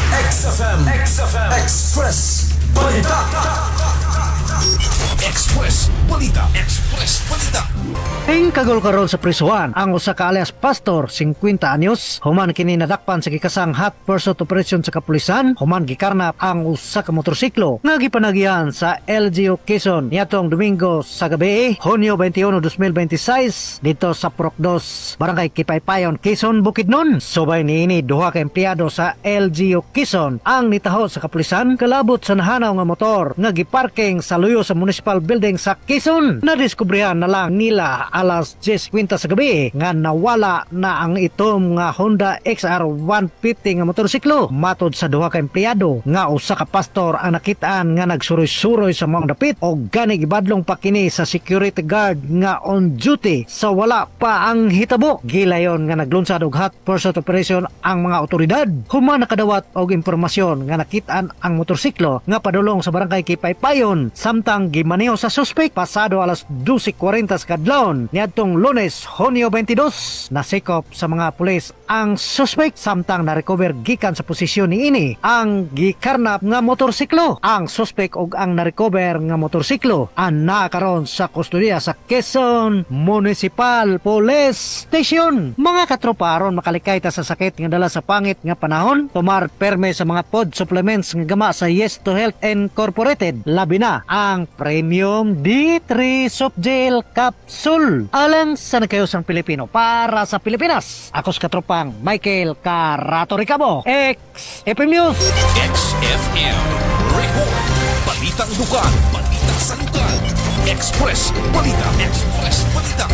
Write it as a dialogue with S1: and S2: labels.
S1: XFM Express Balita. Express Balita. Express Balita.
S2: Ting kagol karon sa prisuhan ang usa ka alias pastor 50 anyos human kini nadakpan sa gikasang hot pursuit operation sa kapulisan human gikarnap ang usa ka motorsiklo nga gipanagihan sa LGU Quezon niadtong Domingo sa gabi Hunyo 21, 2026 dito sa Purok 2 Barangay Kipaypayon, Quezon, Bukidnon. Subay niini duha ka empleyado sa LGU Quezon ang nitaho sa kapulisan kalabot sa nahanaw nga motor nga giparking sa luyo sa municipal building sa Quezon. Nadiskubrihan na lang nila alas 10:20 sa gabi nga nawala na ang itom nga Honda XR 150 nga motorsiklo. Matod sa duha ka empleyado nga usa ka pastor ang nakitaan nga nagsuroy-suroy sa mga dapit o gani gibadlong pa kini sa security guard nga on duty sa wala pa ang hitabo. Gilayon nga naglunsad og hot pursuit operation ang mga otoridad. Human nakadawat og impormasyon nga nakitaan ang motorsiklo nga padulong sa barangay Kipaypayon samtang gimaneho sa suspect pasado alas 12:40 sa kadlawon niadtong Lunes, Hunyo 22. Nasikop sa mga pulis ang suspect samtang na-recover gikan sa posisyon niini ang gikarnap nga motorsiklo. Ang suspect ug ang na-recover nga motorsiklo ang nakaron sa kustodiya sa Quezon Municipal Police Station. Mga katropa aron makalikay ta sa sakit nga dala sa pangit nga panahon, tumar perme sa mga food supplements nga gama sa Yes to Health Incorporated. Labi na ang Premium D3 Soft Gel Capsule alang sa nagkayosang Pilipino para sa Pilipinas. Ako sa katropang Michael Carato Ricabo, XFM News.
S1: XFM Report. Balitang lugar, balitang sa lugar. Express Balita. Express Balita.